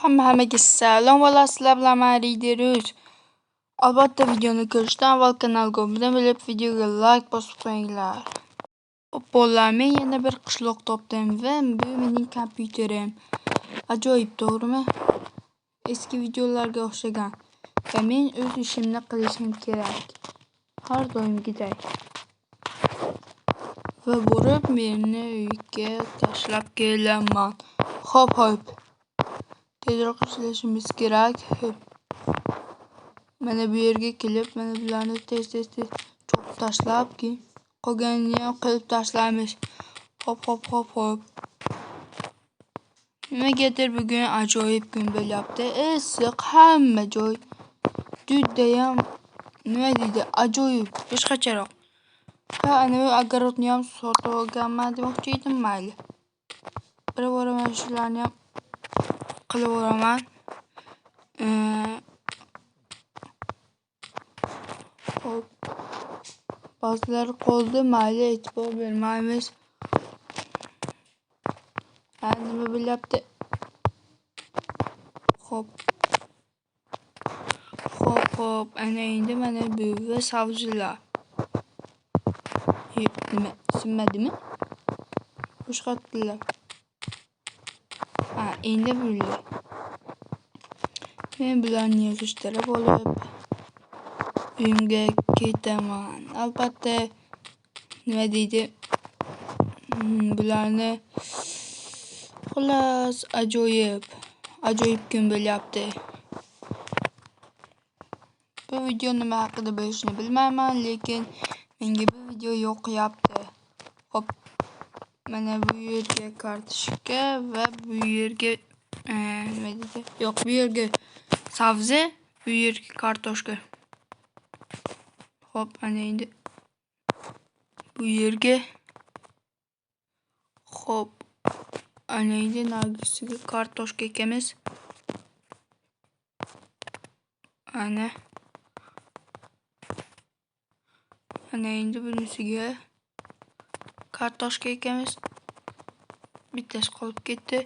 Hammaga salom va sizlar bilan Maridiruz. Albatta videoni ko'rishdan avval kanalga obuna bo'lib, videoga like bosib qo'yinglar. Bolalar, men yana bir qishloq topdim va bu mening kompyuterim. Ajoyib, to'g'rimi? Eski videolarga o'xshagan. Va men o'z ishimni qilishim kerak. Har doimgidek. Va borib meni uyga tashlab kelaman. Hop. Tezroq ishlashimiz kerak. Mana bu yerga kelib, mana bularni tez chopib tashlabki, qolganini ham qilib tashlaymiz. Hop. Nimagadir bugun ajoyib kun bo'lyapti. Issiq, hamma joy judayam nima deydi, ajoyib, boshqacharoq. Ana bu огородni ham sotib olganman demoqchi edim, mayli. Boraman shularni ham qilib o'raman. Ba'zilari qoldi, mayli, e'tibor bermaymiz. Nima bo'lyapti? Hop. Ana endi mana bu va sabzilar. Nima tushunmadimi? Qo'shqatdilar. Endi bular. Men bularni yig'ishtirib olib uyimga ketaman. Albatta, nima deydi? Bularni xullas ajoyib kun bo'lyapti. Bu video nima haqida bo'lishini bilmayman, lekin menga bu video yoqyapti. Hop. Mana bu yerga kartoshka va bu yerga nima deydi? Yo'q, bu yerga sabzi, bu yerga kartoshka. Hop, ana endi bu yerga hop. Ana endi nargisiga kartoshka ekamiz. Ana endi bunisiga kartoshka ekamiz. Bittasi qolib ketdi.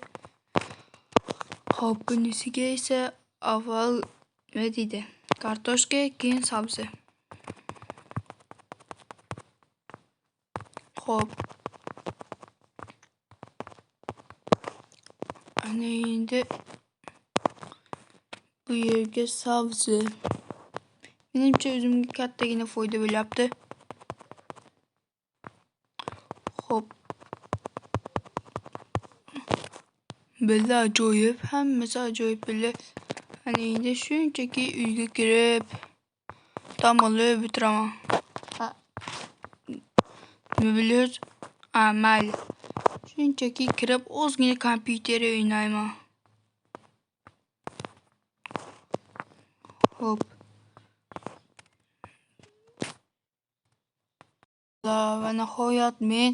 Hop, bunisiga esa avval nima deydi? Kartoshka, keyin sabzi. Hop. Ana endi bu yerga sabzi. Menimcha o'zimga kattagina foyda bo'lyapti. Hop. Bo'ldi, ajoyib, hammasi ajoyib bo'ldi. Ana endi shunchaki uyga kirib dam olib o'tiraman. Nima biliyorsiz? Mayli. Shunchaki kirib ozgina kompyuterda o'ynayman. Hop. Va nihoyat men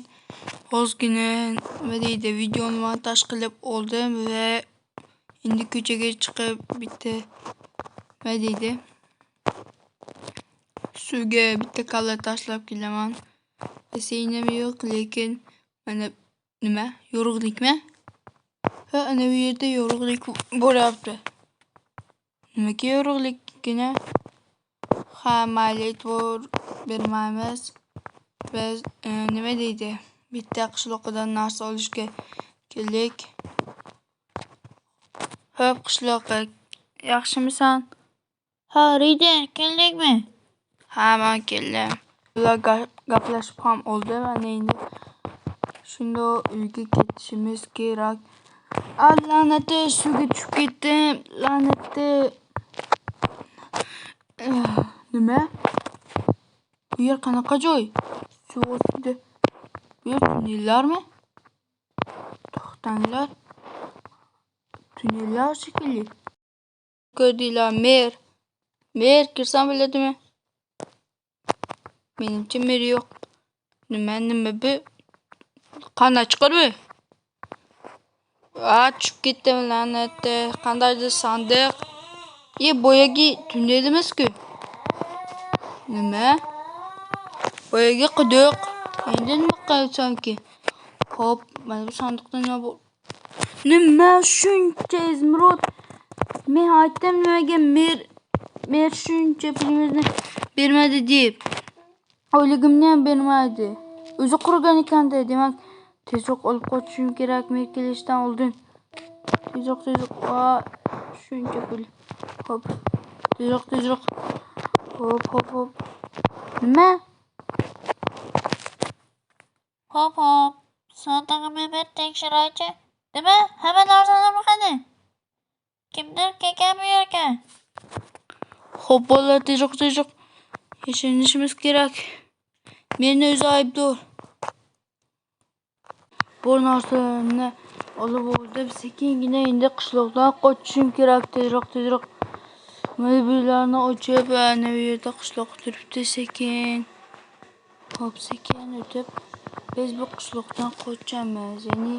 ozgina nima deydi, videoni montaj qilib oldim va endi ko'chaga chiqib bitta nima deydi, suvga bitta kalla tashlab kelaman. Baseynim yo'q, lekin mana nima, yorug'likmi? Ana bu yerda yorug'lik bo'lyapti. Nimaga yorug'likgina? Mayli, e'tibor bermaymiz. Biz nima deydi? Bitta qishloqdan narsa olishga keldik. Hop, qishloqqa. Yaxshimisan? Rida, keldingmi? Men keldim. Ular gaplashib ham oldi. Mana endi shunda uyga ketishimiz kerak. La'nati, suvga tushib ketdim. La'nati. Nima? Bu yer qanaqa joy? Suv ostida. Bu yer tunnellarmi? To'xtanglar. Tunnellar shekilli. Ko'rdinglar, mer kirsam bo'ladimi? Menimcha mer yo'q. Nima bu? Qanday chiqar bu? Tushib ketdim, la'nati. Qandaydir sandiq. Boyagi tunnelimizku. Nima? Boyagi quduq. Endi nima qilsanki? Hop, mana bu sandiqdan nima bor? Nima shuncha izmirod? Men aytdim nimaga mer shuncha pulimizni bermadi deb. Oyligimni ham bermadi. O'zi qurgan ekanda, demak tezroq olib qochishim kerak mer kelishdan oldin. Tezroq. Shuncha pul. Hop. Tezroq. Hop. Nima? Hop. Soatligimni bir tekshiraychi. Nima? Hamma narsani qani? Kimdir kelgan bu yerga? Hop bolalar, tezroq. Yashirinishimiz kerak. Meni o'zi aybdor. Bu narsani olib olib sekingina endi qishloqdan qochishim kerak. Tezroq. Mobillarni ochib, ana bu yerda qishloq turibdi, sekin. Hop, sekin o'tib biz bu qishloqdan qochamiz. Ya'ni